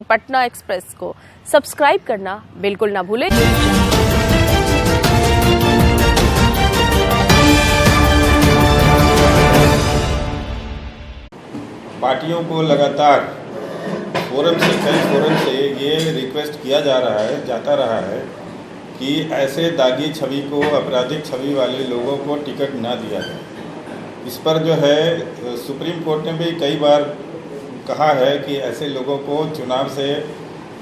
Patna express को subscribe करना बिल्कुल ना भूलें। पार्टियों को लगातार कई फोरम से ये रिक्वेस्ट किया जाता रहा है कि ऐसे दागी छवि को, आपराधिक छवि वाले लोगों को टिकट ना दिया जाए। इस पर जो है सुप्रीम कोर्ट ने भी कई बार कहा है कि ऐसे लोगों को चुनाव से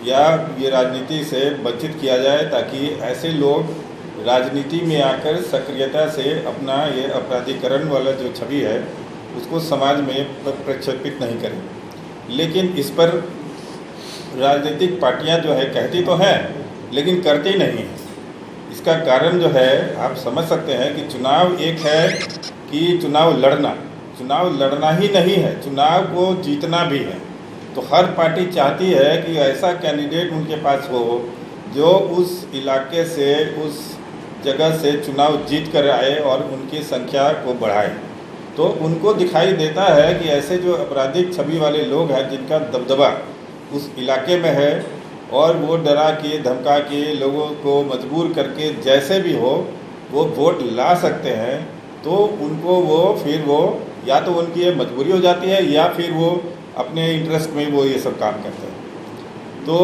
या ये राजनीति से वंचित किया जाए, ताकि ऐसे लोग राजनीति में आकर सक्रियता से अपना ये अपराधीकरण वाला जो छवि है उसको समाज में प्रक्षेपित नहीं करें। लेकिन इस पर राजनीतिक पार्टियां जो है कहती तो हैं लेकिन करती नहीं हैं। इसका कारण जो है आप समझ सकते हैं कि चुनाव एक है कि चुनाव लड़ना ही नहीं है, चुनाव को जीतना भी है। तो हर पार्टी चाहती है कि ऐसा कैंडिडेट उनके पास हो जो उस इलाके से, उस जगह से चुनाव जीत कर आए और उनकी संख्या को बढ़ाए। तो उनको दिखाई देता है कि ऐसे जो आपराधिक छवि वाले लोग हैं जिनका दबदबा उस इलाके में है और वो डरा के धमका के लोगों को मजबूर करके जैसे भी हो वो वोट ला सकते हैं, तो उनको फिर वो या तो उनकी ये मजबूरी हो जाती है या फिर वो अपने इंटरेस्ट में वो ये सब काम करते हैं। तो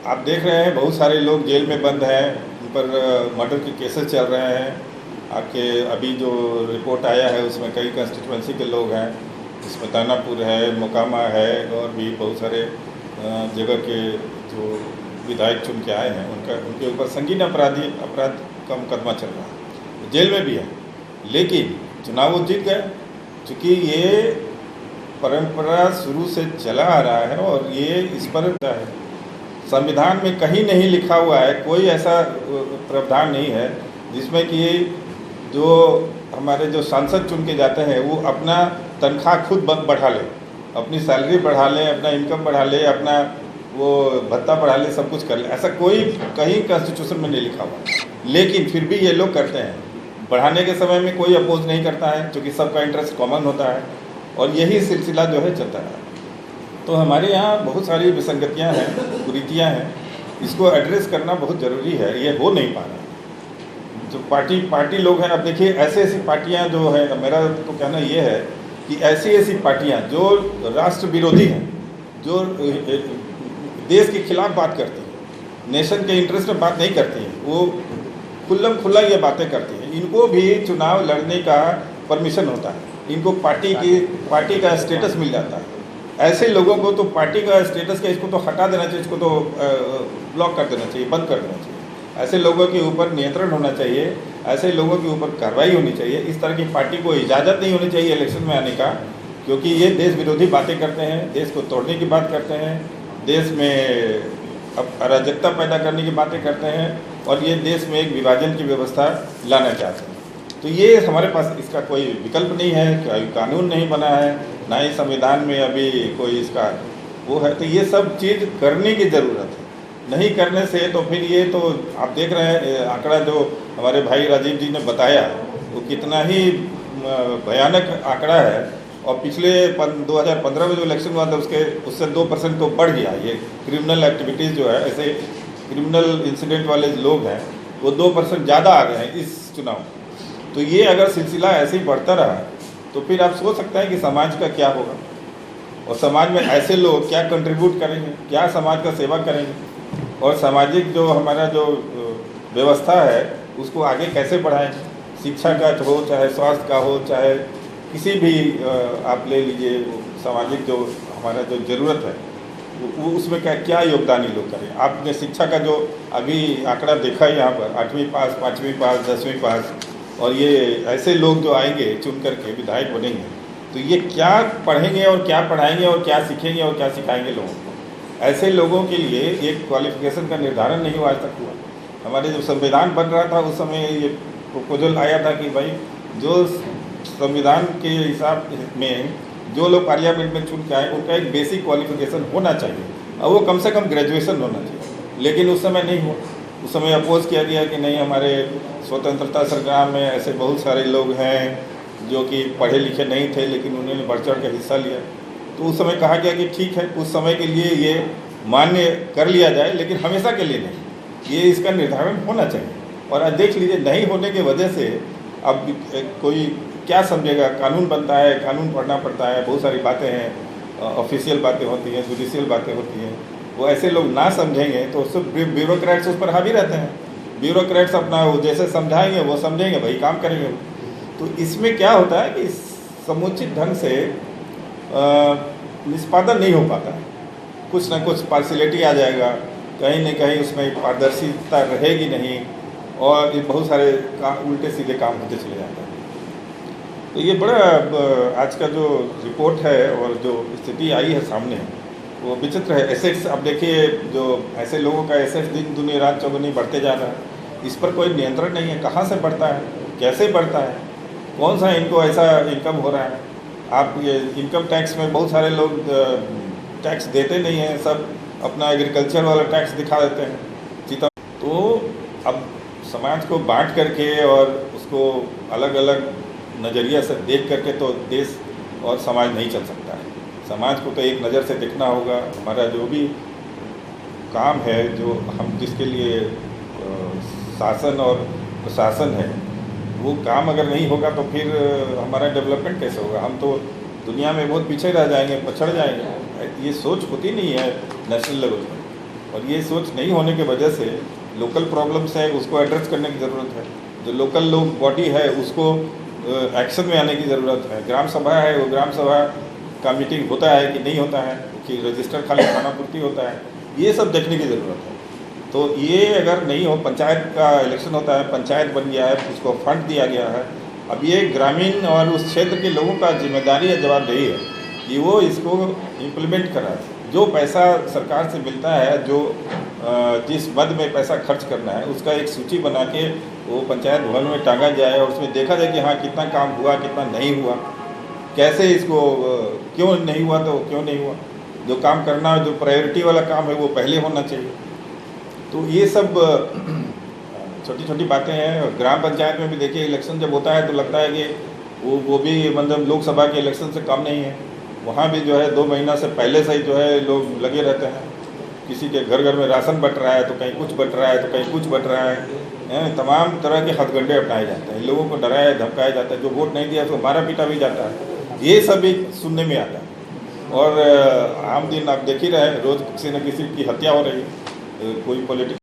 आप देख रहे हैं बहुत सारे लोग जेल में बंद हैं, उन पर मर्डर के केसेस चल रहे हैं। आपके अभी जो रिपोर्ट आया है उसमें कई कंस्टिट्यूएंसी के लोग हैं, इसमें दानापुर है, मोकामा है और भी बहुत सारे जगह के जो विधायक चुन के आए हैं उनके ऊपर संगीन अपराध का मुकदमा चल रहा है, जेल में भी है। लेकिन चुनाव वो जीत गए, चूँकि ये परंपरा शुरू से चला आ रहा है और ये इस पर है। संविधान में कहीं नहीं लिखा हुआ है, कोई ऐसा प्रावधान नहीं है जिसमें कि जो हमारे जो सांसद चुन के जाते हैं वो अपना तनख्वाह खुद बढ़ा ले, अपनी सैलरी बढ़ा ले, अपना इनकम बढ़ा ले, अपना वो भत्ता बढ़ा ले, सब कुछ कर ले। ऐसा कोई कहीं कॉन्स्टिट्यूशन में नहीं लिखा हुआ, लेकिन फिर भी ये लोग करते हैं। बढ़ाने के समय में कोई अपोज नहीं करता है क्योंकि सबका इंटरेस्ट कॉमन होता है और यही सिलसिला जो है चलता है। तो हमारे यहाँ बहुत सारी विसंगतियाँ हैं, कुरीतियाँ हैं, इसको एड्रेस करना बहुत ज़रूरी है। ये हो नहीं पा रहा। जो पार्टी लोग हैं, अब देखिए ऐसी पार्टियां जो है, मेरा तो कहना ये है कि ऐसी पार्टियां जो राष्ट्र विरोधी हैं, जो देश के खिलाफ बात करती हैं, नेशन के इंटरेस्ट में बात नहीं करती हैं, वो खुल्लम-खुल्ला ये बातें करती हैं, इनको भी चुनाव लड़ने का परमिशन होता है, इनको पार्टी का स्टेटस मिल जाता है। ऐसे लोगों को तो पार्टी का स्टेटस का इसको तो हटा देना चाहिए, इसको तो ब्लॉक कर देना चाहिए, बंद कर देना चाहिए। ऐसे लोगों के ऊपर नियंत्रण होना चाहिए, ऐसे लोगों के ऊपर कार्रवाई होनी चाहिए। इस तरह की पार्टी को इजाज़त नहीं होनी चाहिए इलेक्शन में आने का, क्योंकि ये देश विरोधी बातें करते हैं, देश को तोड़ने की बात करते हैं, देश में अराजकता पैदा करने की बातें करते हैं और ये देश में एक विभाजन की व्यवस्था लाना चाहते हैं। तो ये हमारे पास इसका कोई विकल्प नहीं है, कोई कानून नहीं बना है, ना ही संविधान में अभी कोई इसका वो है। तो ये सब चीज़ करने की ज़रूरत है। नहीं करने से तो फिर ये तो आप देख रहे हैं आंकड़ा जो हमारे भाई राजीव जी ने बताया वो कितना ही भयानक आंकड़ा है। और पिछले 2015 में जो इलेक्शन हुआ था उससे 2% तो बढ़ गया। ये क्रिमिनल एक्टिविटीज़ जो है, ऐसे क्रिमिनल इंसिडेंट वाले लोग हैं वो 2% ज़्यादा आ गए हैं इस चुनाव। तो ये अगर सिलसिला ऐसे ही बढ़ता रहा तो फिर आप सोच सकते हैं कि समाज का क्या होगा और समाज में ऐसे लोग क्या कंट्रीब्यूट करेंगे, क्या समाज का सेवा करेंगे और सामाजिक जो हमारा जो व्यवस्था है उसको आगे कैसे बढ़ाएंगे। शिक्षा का हो, चाहे स्वास्थ्य का हो, चाहे किसी भी आप ले लीजिए, सामाजिक जो हमारा जो ज़रूरत है वो उसमें क्या योगदान ये लोग करें। आपने शिक्षा का जो अभी आंकड़ा देखा है यहाँ पर 8वीं पास, 5वीं पास, 10वीं पास, और ये ऐसे लोग जो आएंगे चुन करके विधायक बनेंगे तो ये क्या पढ़ेंगे और क्या पढ़ाएंगे और क्या सीखेंगे और क्या सिखाएंगे लोगों को। ऐसे लोगों के लिए एक क्वालिफिकेशन का निर्धारण नहीं हुआ आज तक हुआ। हमारे जब संविधान बन रहा था उस समय ये प्रपोजल आया था कि भाई जो संविधान के हिसाब में जो लोग पार्लियामेंट में चुन के आए उनका एक बेसिक क्वालिफिकेशन होना चाहिए और वो कम से कम ग्रेजुएशन होना चाहिए। लेकिन उस समय नहीं हुआ। उस समय अपोज किया गया कि नहीं, हमारे स्वतंत्रता संग्राम में ऐसे बहुत सारे लोग हैं जो कि पढ़े लिखे नहीं थे लेकिन उन्होंने बढ़ चढ़ के हिस्सा लिया। तो उस समय कहा गया कि ठीक है, उस समय के लिए ये मान्य कर लिया जाए, लेकिन हमेशा के लिए नहीं। ये इसका निर्धारण होना चाहिए। और देख लीजिए, नहीं होने की वजह से अब कोई क्या समझेगा। कानून बनता है, कानून पढ़ना पड़ता है, बहुत सारी बातें हैं, ऑफिशियल बातें होती हैं, जुडिशियल बातें होती हैं। वो ऐसे लोग ना समझेंगे तो सब ब्यूरोक्रेट्स उस पर हावी रहते हैं। ब्यूरोक्रेट्स अपना वो जैसे समझाएंगे वो समझेंगे, वही काम करेंगे। तो इसमें क्या होता है कि समुचित ढंग से निष्पादन नहीं हो पाता है। कुछ ना कुछ पार्शियलिटी आ जाएगा, कहीं न कहीं उसमें पारदर्शिता रहेगी नहीं, और ये बहुत सारे उल्टे सीधे काम होते चले जाते हैं। तो ये बड़ा आज का जो रिपोर्ट है और जो स्थिति आई है सामने, वो विचित्र है। एसेट्स, अब देखिए, जो ऐसे लोगों का एसेट्स दिन दुनी रात चौगुनी बढ़ते जा रहा है, इस पर कोई नियंत्रण नहीं है। कहाँ से बढ़ता है, कैसे बढ़ता है, कौन सा इनको ऐसा इनकम हो रहा है। आप ये इनकम टैक्स में बहुत सारे लोग टैक्स देते नहीं हैं, सब अपना एग्रीकल्चर वाला टैक्स दिखा देते हैं सीता। तो अब समाज को बांट करके और उसको अलग अलग नज़रिया से देख करके तो देश और समाज नहीं चल सकता है। समाज को तो एक नज़र से देखना होगा। हमारा जो भी काम है, जो हम जिसके लिए शासन और प्रशासन है, वो काम अगर नहीं होगा तो फिर हमारा डेवलपमेंट कैसे होगा। हम तो दुनिया में बहुत पीछे रह जाएंगे, पछड़ जाएंगे। ये सोच होती नहीं है नेशनल लेवल पर, और ये सोच नहीं होने की वजह से लोकल प्रॉब्लम्स है, उसको एड्रेस करने की ज़रूरत है। जो लोकल लोग बॉडी है, उसको एक्शन में आने की ज़रूरत है। ग्राम सभा है, वो ग्राम सभा का मीटिंग होता है कि नहीं होता है, कि रजिस्टर खाली खाना पूर्ति होता है, ये सब देखने की ज़रूरत है। तो ये अगर नहीं हो, पंचायत का इलेक्शन होता है, पंचायत बन गया है, उसको फंड दिया गया है। अब ये ग्रामीण और उस क्षेत्र के लोगों का जिम्मेदारी है, जवाबदेही है कि वो इसको इम्प्लीमेंट कराए। जो पैसा सरकार से मिलता है, जो जिस मद में पैसा खर्च करना है, उसका एक सूची बना के वो पंचायत भवन में टांगा जाए, और उसमें देखा जाए कि हाँ कितना काम हुआ, कितना नहीं हुआ, कैसे इसको क्यों नहीं हुआ, तो क्यों नहीं हुआ। जो काम करना, जो प्रायोरिटी वाला काम है, वो पहले होना चाहिए। तो ये सब छोटी छोटी बातें हैं। ग्राम पंचायत में भी देखिए, इलेक्शन जब होता है तो लगता है कि वो भी मतलब लोकसभा के इलेक्शन से कम नहीं है। वहाँ भी जो है 2 महीना से पहले से ही जो है लोग लगे रहते हैं। किसी के घर घर में राशन बंट रहा है, तो कहीं कुछ बंट रहा है, तो कहीं कुछ बंट रहा है। तमाम तरह के हथकंडे अपनाए जाते हैं, लोगों को डराया धमकाया जाता है। जो वोट नहीं दिया उसको मारा पीटा भी जाता है। ये सब भी सुनने में आता है। और आम दिन आप देख ही रहे, रोज़ किसी न किसी की हत्या हो रही है, कोई पॉलिटिक्स